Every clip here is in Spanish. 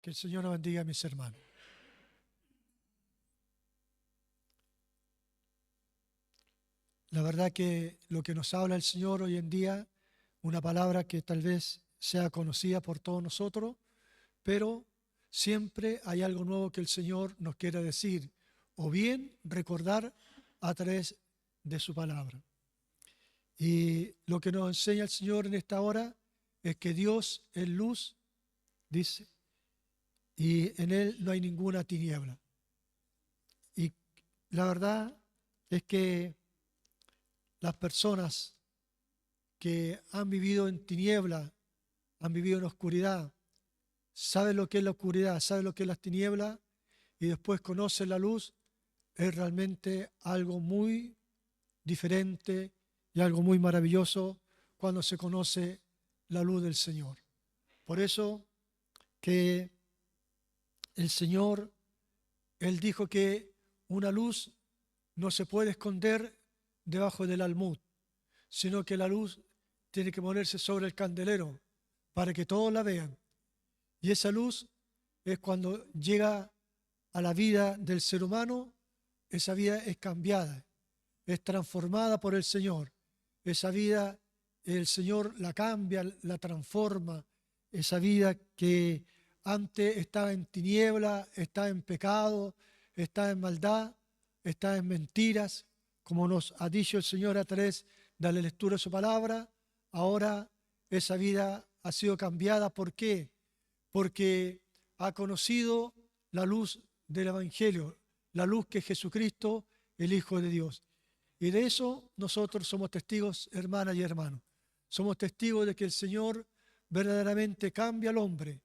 Que el Señor nos bendiga, mis hermanos. La verdad que lo que nos habla el Señor hoy en día, una palabra que tal vez sea conocida por todos nosotros, pero siempre hay algo nuevo que el Señor nos quiere decir, o bien recordar a través de su palabra. Y lo que nos enseña el Señor en esta hora es que Dios es luz, dice, y en Él no hay ninguna tiniebla. Y la verdad es que las personas que han vivido en tiniebla, han vivido en oscuridad, saben lo que es la oscuridad, saben lo que es las tinieblas y después conocen la luz, es realmente algo muy diferente y algo muy maravilloso cuando se conoce la luz del Señor. Por eso que el Señor, Él dijo que una luz no se puede esconder debajo del almud, sino que la luz tiene que ponerse sobre el candelero para que todos la vean. Y esa luz es cuando llega a la vida del ser humano, esa vida es cambiada, es transformada por el Señor. Esa vida el Señor la cambia, la transforma. Esa vida que antes estaba en tiniebla, estaba en pecado, estaba en maldad, estaba en mentiras, como nos ha dicho el Señor a través de la lectura de su palabra, ahora esa vida ha sido cambiada. ¿Por qué? Porque ha conocido la luz del Evangelio, la luz que es Jesucristo, el Hijo de Dios. Y de eso nosotros somos testigos, hermanas y hermanos. Somos testigos de que el Señor verdaderamente cambia al hombre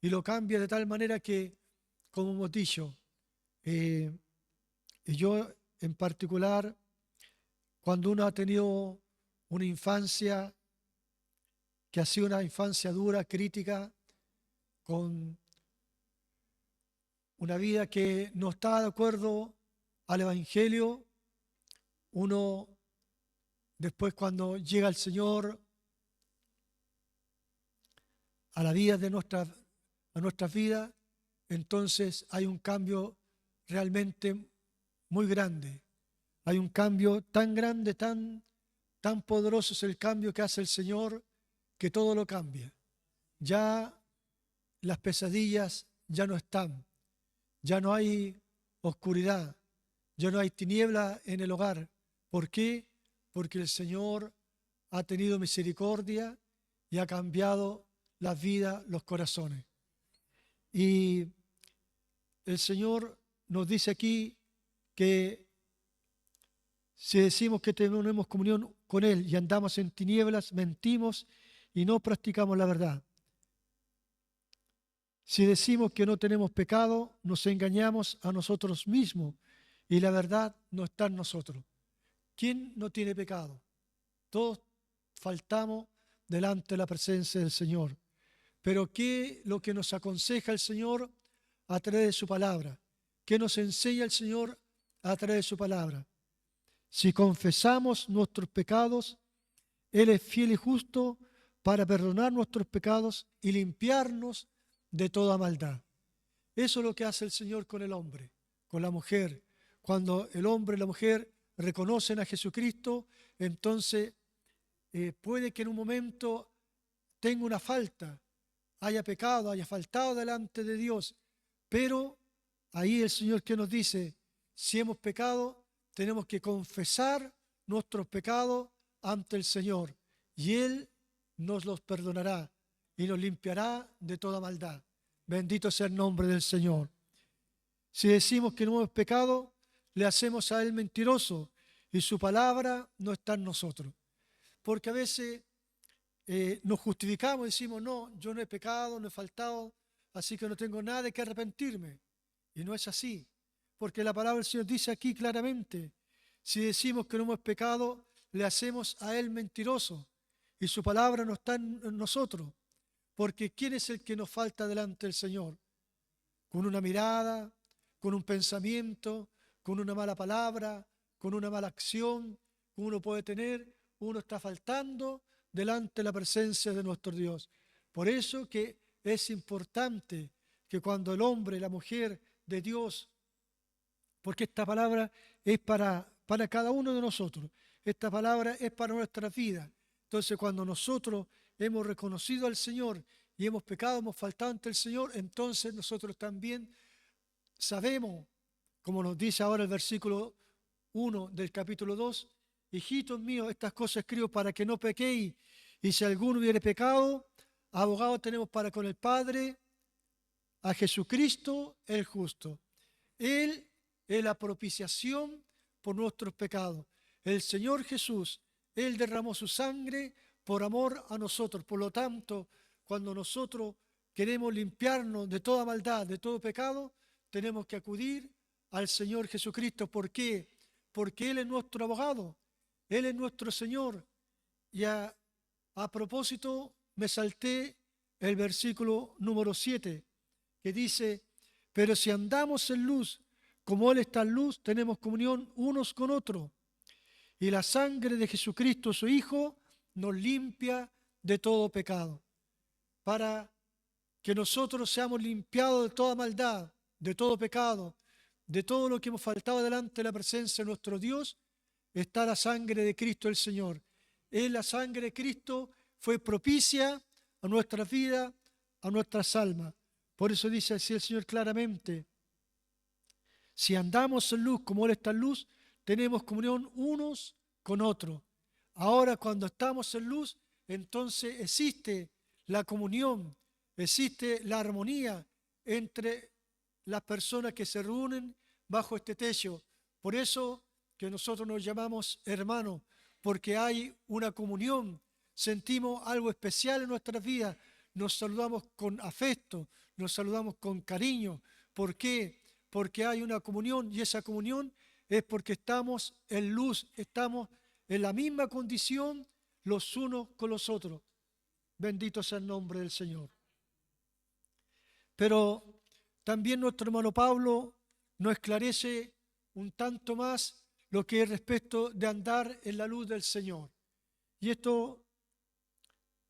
y lo cambia de tal manera que, como hemos dicho, y yo en particular, cuando uno ha tenido una infancia que ha sido una infancia dura, crítica, con una vida que no está de acuerdo al Evangelio, uno después cuando llega el Señor a la vida de a nuestras vidas, entonces hay un cambio realmente muy grande. Hay un cambio tan grande, tan poderoso es el cambio que hace el Señor, que todo lo cambia. Ya las pesadillas ya no están, ya no hay oscuridad, ya no hay tiniebla en el hogar. ¿Por qué? Porque el Señor ha tenido misericordia y ha cambiado las vidas, los corazones. Y el Señor nos dice aquí que si decimos que tenemos comunión con Él y andamos en tinieblas, mentimos y no practicamos la verdad. Si decimos que no tenemos pecado, nos engañamos a nosotros mismos y la verdad no está en nosotros. ¿Quién no tiene pecado? Todos faltamos delante de la presencia del Señor. Pero ¿qué es lo que nos aconseja el Señor a través de su palabra? ¿Qué nos enseña el Señor a través de su palabra? Si confesamos nuestros pecados, Él es fiel y justo para perdonar nuestros pecados y limpiarnos de toda maldad. Eso es lo que hace el Señor con el hombre, con la mujer. Cuando el hombre y la mujer reconocen a Jesucristo, entonces puede que en un momento tenga una falta, haya pecado, haya faltado delante de Dios, pero ahí el Señor que nos dice, si hemos pecado, tenemos que confesar nuestros pecados ante el Señor y Él nos los perdonará y nos limpiará de toda maldad. Bendito sea el nombre del Señor. Si decimos que no hemos pecado, le hacemos a Él mentiroso y su palabra no está en nosotros. Porque a veces nos justificamos y decimos, no, yo no he pecado, no he faltado, así que no tengo nada de que arrepentirme. Y no es así, porque la palabra del Señor dice aquí claramente, si decimos que no hemos pecado, le hacemos a Él mentiroso y su palabra no está en nosotros. Porque ¿quién es el que nos falta delante del Señor? Con una mirada, con un pensamiento, con una mala palabra, con una mala acción que uno puede tener, uno está faltando delante de la presencia de nuestro Dios. Por eso que es importante que cuando el hombre, la mujer de Dios, porque esta palabra es para cada uno de nosotros, esta palabra es para nuestra vida. Entonces, cuando nosotros hemos reconocido al Señor y hemos pecado, hemos faltado ante el Señor, entonces nosotros también sabemos, como nos dice ahora el versículo 1 del capítulo 2, hijitos míos, estas cosas escribo para que no pequéis, y si alguno hubiere pecado, abogado tenemos para con el Padre, a Jesucristo el justo. Él es la propiciación por nuestros pecados. El Señor Jesús, Él derramó su sangre por amor a nosotros. Por lo tanto, cuando nosotros queremos limpiarnos de toda maldad, de todo pecado, tenemos que acudir al Señor Jesucristo. ¿Por qué? Porque Él es nuestro abogado, Él es nuestro Señor. Y a propósito, me salté el versículo número 7, que dice, pero si andamos en luz, como Él está en luz, tenemos comunión unos con otros. Y la sangre de Jesucristo, su Hijo, nos limpia de todo pecado. Para que nosotros seamos limpiados de toda maldad, de todo pecado, de todo lo que hemos faltado delante de la presencia de nuestro Dios, está la sangre de Cristo el Señor. La sangre de Cristo fue propicia a nuestra vida, a nuestras almas. Por eso dice así el Señor claramente, si andamos en luz como Él está en luz, tenemos comunión unos con otros. Ahora cuando estamos en luz, entonces existe la comunión, existe la armonía entre las personas que se reúnen bajo este techo. Por eso que nosotros nos llamamos hermanos, porque hay una comunión, sentimos algo especial en nuestras vidas, nos saludamos con afecto, nos saludamos con cariño. ¿Por qué? Porque hay una comunión, y esa comunión es porque estamos en luz, estamos en la misma condición los unos con los otros. Bendito sea el nombre del Señor. Pero también nuestro hermano Pablo nos esclarece un tanto más lo que es respecto de andar en la luz del Señor. Y esto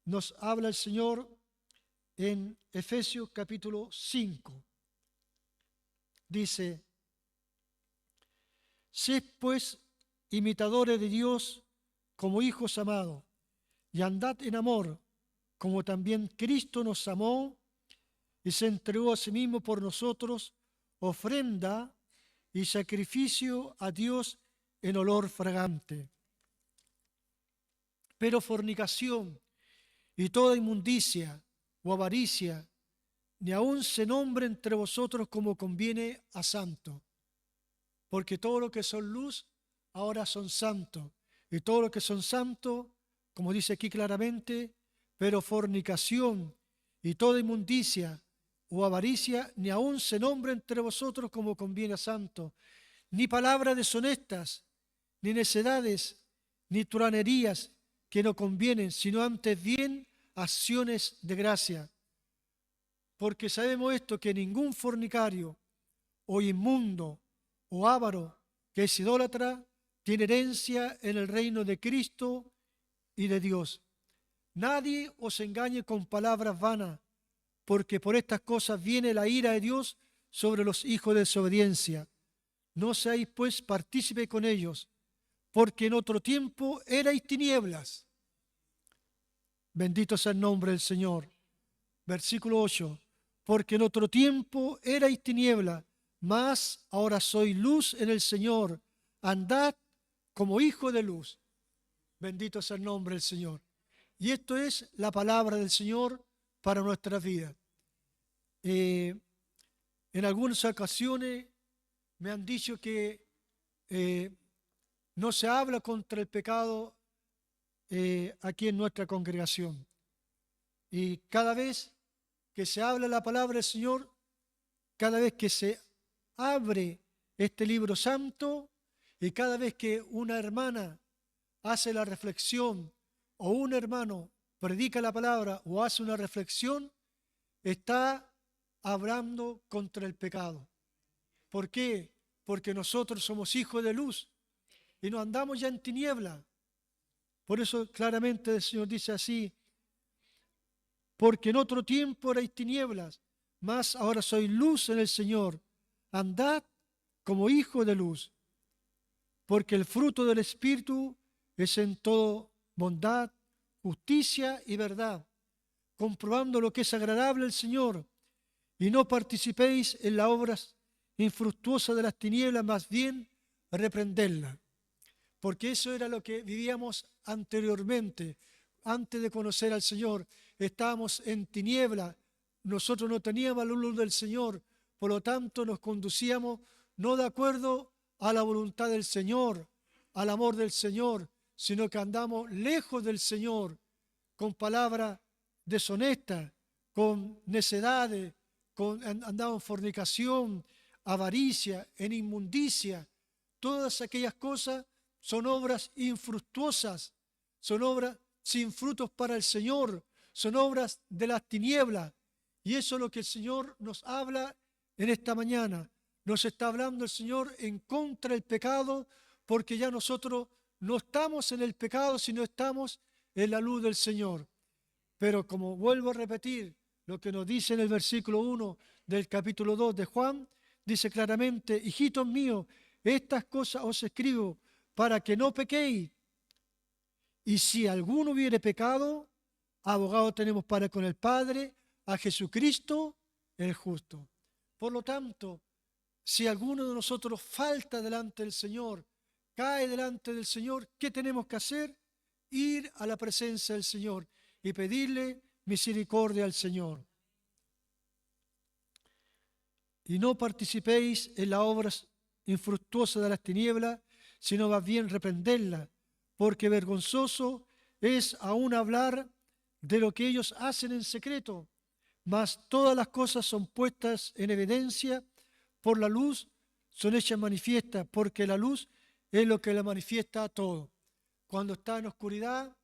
nos habla el Señor en Efesios capítulo 5. Dice, sed pues imitadores de Dios como hijos amados, y andad en amor, como también Cristo nos amó y se entregó a sí mismo por nosotros, ofrenda y sacrificio a Dios en olor fragante. Pero fornicación y toda inmundicia o avaricia, ni aun se nombre entre vosotros como conviene a santo, porque todo lo que son luz ahora son santos, y todo lo que son santos, como dice aquí claramente, pero fornicación y toda inmundicia o avaricia, ni aun se nombre entre vosotros como conviene a santo, ni palabras deshonestas, ni necedades, ni truhanerías que no convienen, sino antes bien acciones de gracia. Porque sabemos esto, que ningún fornicario o inmundo o avaro que es idólatra tiene herencia en el reino de Cristo y de Dios. Nadie os engañe con palabras vanas, porque por estas cosas viene la ira de Dios sobre los hijos de desobediencia. No seáis pues partícipe con ellos, porque en otro tiempo erais tinieblas. Bendito sea el nombre del Señor. Versículo 8. Porque en otro tiempo erais tinieblas, mas ahora sois luz en el Señor. Andad como hijos de luz. Bendito sea el nombre del Señor. Y esto es la palabra del Señor para nuestras vidas. En algunas ocasiones me han dicho que no se habla contra el pecado aquí en nuestra congregación. Y cada vez que se habla la palabra del Señor, cada vez que se abre este libro santo y cada vez que una hermana hace la reflexión o un hermano predica la palabra o hace una reflexión, está hablando contra el pecado. ¿Por qué? Porque nosotros somos hijos de luz y no andamos ya en tiniebla. Por eso claramente el Señor dice así, porque en otro tiempo erais tinieblas, mas ahora soy luz en el Señor. Andad como hijo de luz, porque el fruto del Espíritu es en todo bondad, justicia y verdad, comprobando lo que es agradable al Señor, y no participéis en las obras infructuosas de las tinieblas, más bien reprendedlas. Porque eso era lo que vivíamos anteriormente, antes de conocer al Señor. Estábamos en tiniebla, nosotros no teníamos la luz del Señor, por lo tanto nos conducíamos no de acuerdo a la voluntad del Señor, al amor del Señor, sino que andamos lejos del Señor, con palabras deshonestas, con necedades, andamos en fornicación, avaricia, en inmundicia. Todas aquellas cosas son obras infructuosas, son obras sin frutos para el Señor, son obras de las tinieblas. Y eso es lo que el Señor nos habla en esta mañana. Nos está hablando el Señor en contra del pecado, porque ya nosotros no estamos en el pecado, sino estamos en la luz del Señor. Pero como vuelvo a repetir lo que nos dice en el versículo 1 del capítulo 2 de Juan, dice claramente: hijitos míos, estas cosas os escribo para que no pequéis. Y si alguno hubiere pecado, abogado tenemos para con el Padre, a Jesucristo el justo. Por lo tanto, si alguno de nosotros falta delante del Señor, cae delante del Señor, ¿qué tenemos que hacer? Ir a la presencia del Señor y pedirle misericordia al Señor. Y no participéis en las obras infructuosas de las tinieblas, sino más bien reprenderlas, porque vergonzoso es aún hablar de lo que ellos hacen en secreto, mas todas las cosas son puestas en evidencia por la luz, son hechas manifiestas, porque la luz es lo que la manifiesta a todo. Cuando está en oscuridad,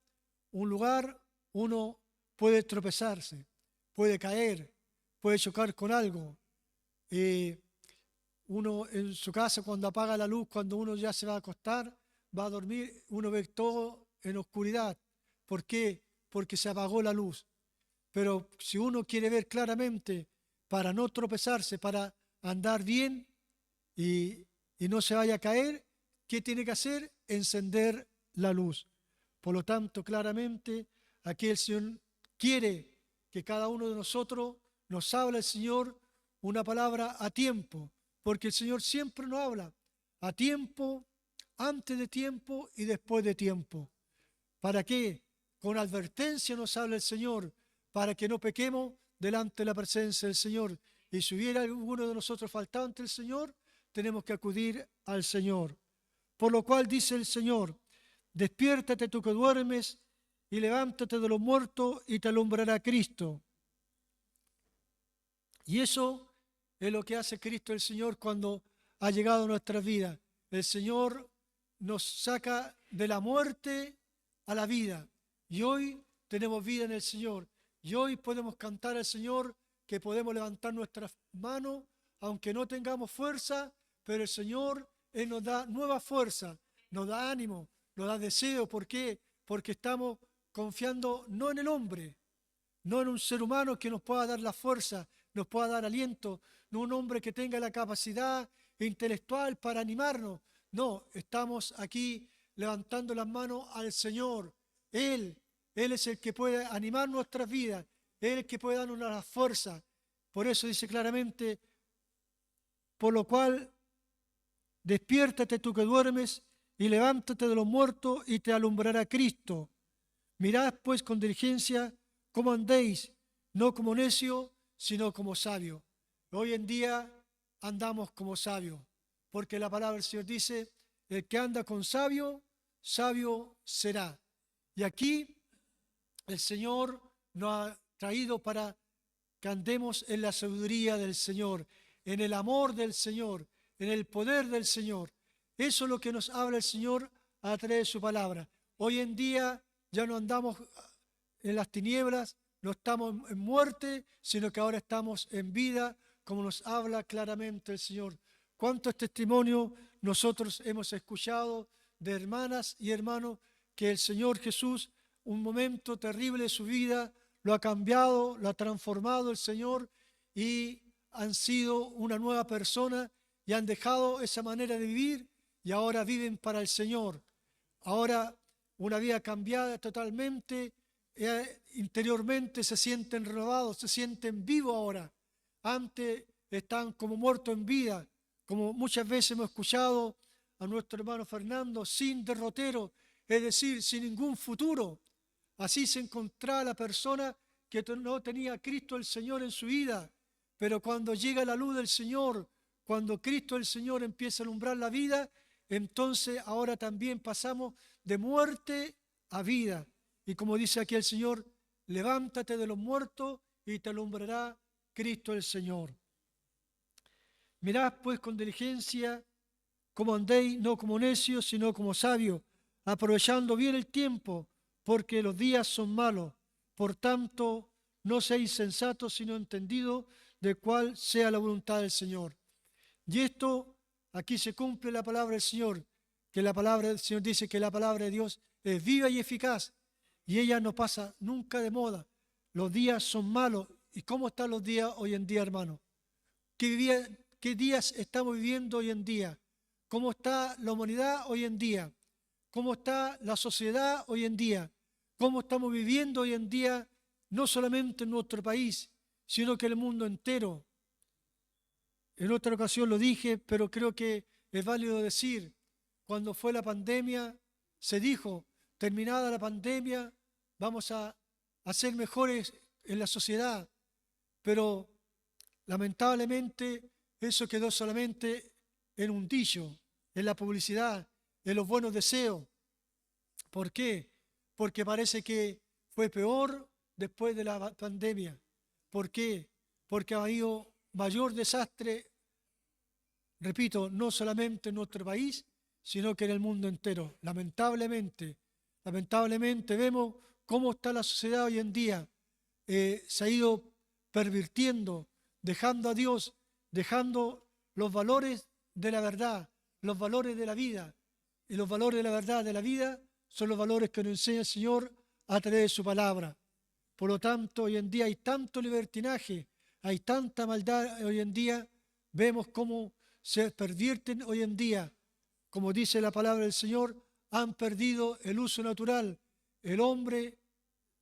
un lugar, uno puede tropezarse, puede caer, puede chocar con algo. Uno en su casa, cuando apaga la luz, cuando uno ya se va a acostar, va a dormir, uno ve todo en oscuridad. ¿Por qué? Porque se apagó la luz. Pero si uno quiere ver claramente, para no tropezarse, para andar bien y no se vaya a caer, ¿qué tiene que hacer? Encender la luz. Por lo tanto, claramente, aquí el Señor quiere que cada uno de nosotros nos hable el Señor una palabra a tiempo, porque el Señor siempre nos habla a tiempo, antes de tiempo y después de tiempo. ¿Para qué? Con advertencia nos habla el Señor, para que no pequemos delante de la presencia del Señor. Y si hubiera alguno de nosotros faltado ante el Señor, tenemos que acudir al Señor. Por lo cual dice el Señor: despiértate tú que duermes y levántate de los muertos y te alumbrará Cristo. Y eso es lo que hace Cristo el Señor cuando ha llegado a nuestras vidas. El Señor nos saca de la muerte a la vida. Y hoy tenemos vida en el Señor. Y hoy podemos cantar al Señor, que podemos levantar nuestras manos, aunque no tengamos fuerza, pero el Señor, Él nos da nueva fuerza, nos da ánimo, nos da deseo. ¿Por qué? Porque estamos confiando no en el hombre, no en un ser humano que nos pueda dar la fuerza, nos pueda dar aliento, no un hombre que tenga la capacidad intelectual para animarnos. No, estamos aquí levantando las manos al Señor. Él es el que puede animar nuestras vidas, Él es el que puede darnos la fuerza. Por eso dice claramente: por lo cual despiértate tú que duermes y levántate de los muertos y te alumbrará Cristo. Mirad pues con diligencia cómo andéis, no como necios, sino como sabios. Hoy en día andamos como sabios, porque la palabra del Señor dice: el que anda con sabio, sabio será. Y aquí el Señor nos ha traído para que andemos en la sabiduría del Señor, en el amor del Señor, en el poder del Señor. Eso es lo que nos habla el Señor a través de su palabra. Hoy en día ya no andamos en las tinieblas, no estamos en muerte, sino que ahora estamos en vida, como nos habla claramente el Señor. ¿Cuántos testimonios nosotros hemos escuchado de hermanas y hermanos que el Señor Jesús, un momento terrible de su vida, lo ha cambiado, lo ha transformado el Señor, y han sido una nueva persona y han dejado esa manera de vivir y ahora viven para el Señor. Ahora una vida cambiada totalmente, interiormente se sienten renovados, se sienten vivos ahora. Antes están como muertos en vida, como muchas veces hemos escuchado a nuestro hermano Fernando, sin derrotero, es decir, sin ningún futuro. Así se encontraba la persona que no tenía a Cristo el Señor en su vida, pero cuando llega la luz del Señor, cuando Cristo el Señor empieza a alumbrar la vida, entonces ahora también pasamos de muerte a vida. Y como dice aquí el Señor, levántate de los muertos y te alumbrará Cristo el Señor. Mirad pues con diligencia cómo andéis, no como necios, sino como sabios, aprovechando bien el tiempo, porque los días son malos. Por tanto, no seáis sensatos, sino entendidos de cuál sea la voluntad del Señor. Y esto, aquí se cumple la palabra del Señor, que la palabra del Señor dice que la palabra de Dios es viva y eficaz, y ella no pasa nunca de moda. Los días son malos. ¿Y cómo están los días hoy en día, hermano? ¿Qué días estamos viviendo hoy en día? ¿Cómo está la humanidad hoy en día? ¿Cómo está la sociedad hoy en día? ¿Cómo estamos viviendo hoy en día, no solamente en nuestro país, sino que en el mundo entero? En otra ocasión lo dije, pero creo que es válido decir, cuando fue la pandemia, se dijo, terminada la pandemia, vamos a ser mejores en la sociedad, pero lamentablemente eso quedó solamente en un dicho, en la publicidad, en los buenos deseos. ¿Por qué? Porque parece que fue peor después de la pandemia. ¿Por qué? Porque ha habido mayor desastre, repito, no solamente en nuestro país, sino que en el mundo entero. Lamentablemente vemos cómo está la sociedad hoy en día. Se ha ido pervirtiendo, dejando a Dios, dejando los valores de la verdad, los valores de la vida. Y los valores de la verdad de la vida son los valores que nos enseña el Señor a través de su palabra. Por lo tanto, hoy en día hay tanto libertinaje, hay tanta maldad hoy en día, vemos cómo se pervierten hoy en día. Como dice la palabra del Señor, han perdido el uso natural. El hombre,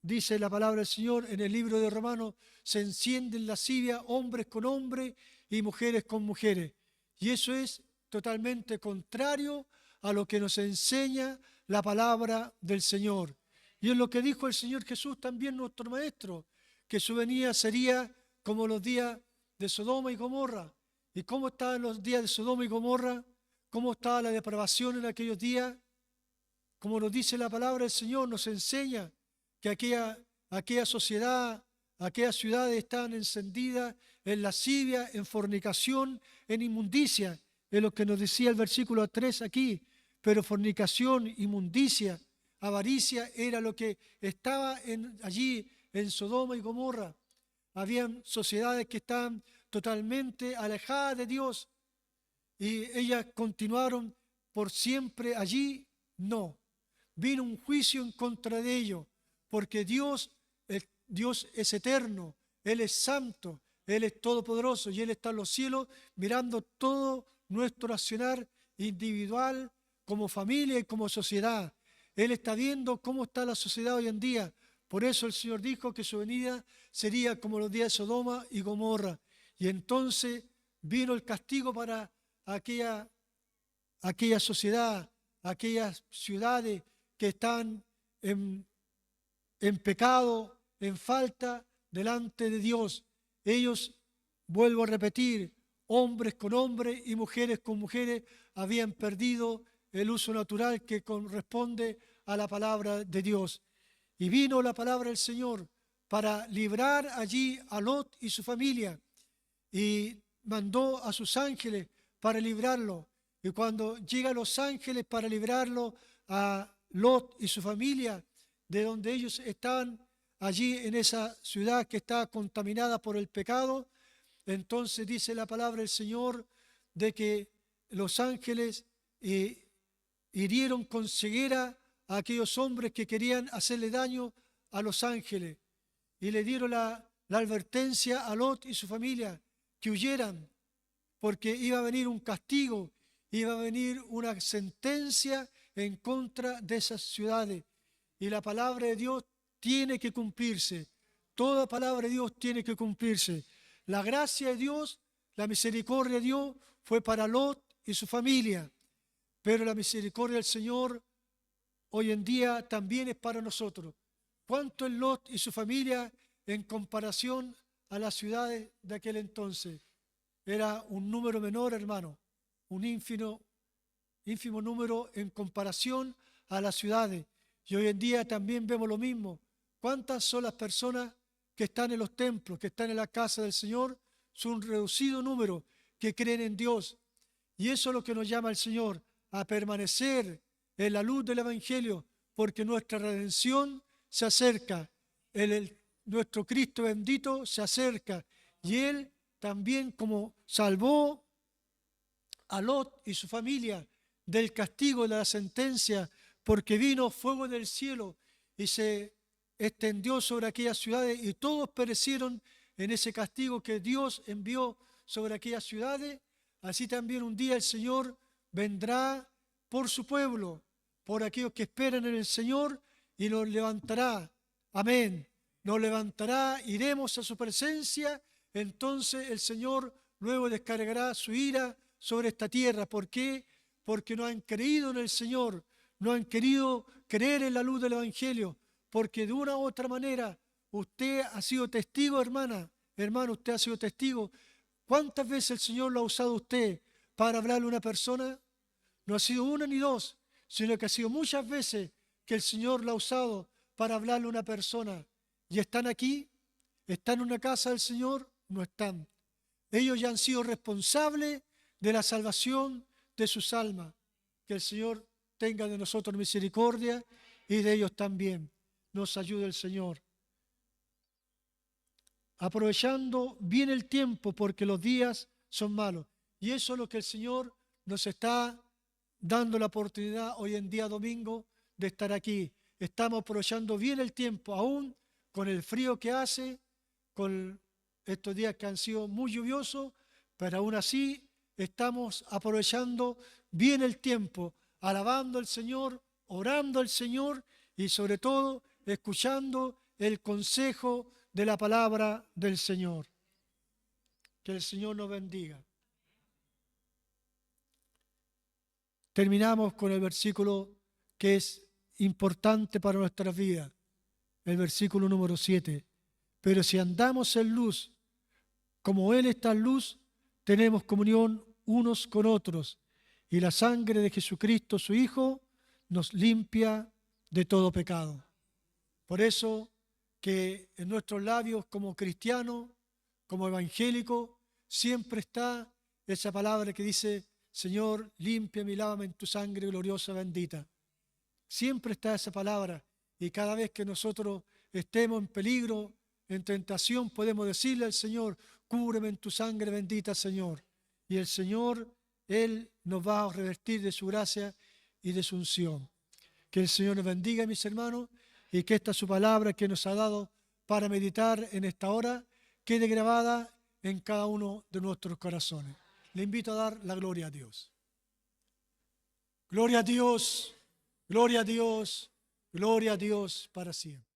dice la palabra del Señor en el libro de Romanos, se enciende en lascivia hombres con hombres y mujeres con mujeres. Y eso es totalmente contrario a lo que nos enseña la palabra del Señor. Y es lo que dijo el Señor Jesús también, nuestro Maestro, que su venida sería como los días de Sodoma y Gomorra. ¿Y cómo estaban los días de Sodoma y Gomorra? ¿Cómo estaba la depravación en aquellos días? Como nos dice la palabra del Señor, nos enseña que aquella sociedad, aquellas ciudades estaban encendidas en lascivia, en fornicación, en inmundicia. Es lo que nos decía el versículo 3 aquí. Pero fornicación, inmundicia, avaricia era lo que estaba allí en Sodoma y Gomorra. Habían sociedades que estaban totalmente alejadas de Dios y ellas continuaron por siempre allí. No, vino un juicio en contra de ellos, porque Dios es eterno, Él es santo, Él es todopoderoso y Él está en los cielos mirando todo nuestro accionar individual, como familia y como sociedad. Él está viendo cómo está la sociedad hoy en día. Por eso el Señor dijo que su venida sería como los días de Sodoma y Gomorra. Y entonces vino el castigo para aquella sociedad, aquellas ciudades que están en pecado, en falta delante de Dios. Ellos, vuelvo a repetir, hombres con hombres y mujeres con mujeres, habían perdido el uso natural que corresponde a la palabra de Dios. Y vino la palabra del Señor para librar allí a Lot y su familia. Y mandó a sus ángeles para librarlo. Y cuando llegan los ángeles para librarlo a Lot y su familia, de donde ellos estaban allí en esa ciudad que está contaminada por el pecado, entonces dice la palabra del Señor de que los ángeles hirieron con ceguera a aquellos hombres que querían hacerle daño a los ángeles y le dieron la la advertencia a Lot y su familia que huyeran, porque iba a venir un castigo, iba a venir una sentencia en contra de esas ciudades. Y la palabra de Dios tiene que cumplirse. Toda palabra de Dios tiene que cumplirse. La gracia de Dios, la misericordia de Dios fue para Lot y su familia, pero la misericordia del Señor hoy en día también es para nosotros. ¿Cuánto es Lot y su familia en comparación a las ciudades de aquel entonces? Era un número menor, hermano, un ínfimo número en comparación a las ciudades. Y hoy en día también vemos lo mismo. ¿Cuántas son las personas que están en los templos, que están en la casa del Señor? Son un reducido número que creen en Dios. Y eso es lo que nos llama el Señor, a permanecer en la luz del Evangelio, porque nuestra redención se acerca, nuestro Cristo bendito se acerca, y Él también, como salvó a Lot y su familia del castigo de la sentencia, porque vino fuego del cielo y se extendió sobre aquellas ciudades y todos perecieron en ese castigo que Dios envió sobre aquellas ciudades, así también un día el Señor vendrá por su pueblo, por aquellos que esperan en el Señor, y nos levantará. Amén. Nos levantará, iremos a su presencia. Entonces el Señor luego descargará su ira sobre esta tierra. ¿Por qué? Porque no han creído en el Señor, no han querido creer en la luz del Evangelio, porque de una u otra manera usted ha sido testigo, hermana, hermano, usted ha sido testigo. ¿Cuántas veces el Señor lo ha usado a usted para hablarle a una persona? No ha sido una ni dos, sino que ha sido muchas veces que el Señor lo ha usado para hablarle a una persona. ¿Y están aquí? ¿Están en una casa del Señor? No están. Ellos ya han sido responsables de la salvación de sus almas. Que el Señor tenga de nosotros misericordia y de ellos también. Nos ayude el Señor. Aprovechando bien el tiempo, porque los días son malos. Y eso es lo que el Señor nos está dando la oportunidad hoy en día domingo de estar aquí. Estamos aprovechando bien el tiempo, aún con el frío que hace, con estos días que han sido muy lluviosos, pero aún así estamos aprovechando bien el tiempo, alabando al Señor, orando al Señor y sobre todo escuchando el consejo de la palabra del Señor. Que el Señor nos bendiga. Terminamos con el versículo que es importante para nuestras vidas, el versículo número 7. Pero si andamos en luz, como Él está en luz, tenemos comunión unos con otros, y la sangre de Jesucristo, su Hijo, nos limpia de todo pecado. Por eso que en nuestros labios como cristianos, como evangélicos, siempre está esa palabra que dice: Señor, límpiame y lávame en tu sangre gloriosa bendita. Siempre está esa palabra, y cada vez que nosotros estemos en peligro, en tentación, podemos decirle al Señor: cúbreme en tu sangre bendita, Señor. Y el Señor, Él nos va a revestir de su gracia y de su unción. Que el Señor nos bendiga, mis hermanos, y que esta su palabra que nos ha dado para meditar en esta hora quede grabada en cada uno de nuestros corazones. Le invito a dar la gloria a Dios. Gloria a Dios, gloria a Dios, gloria a Dios para siempre.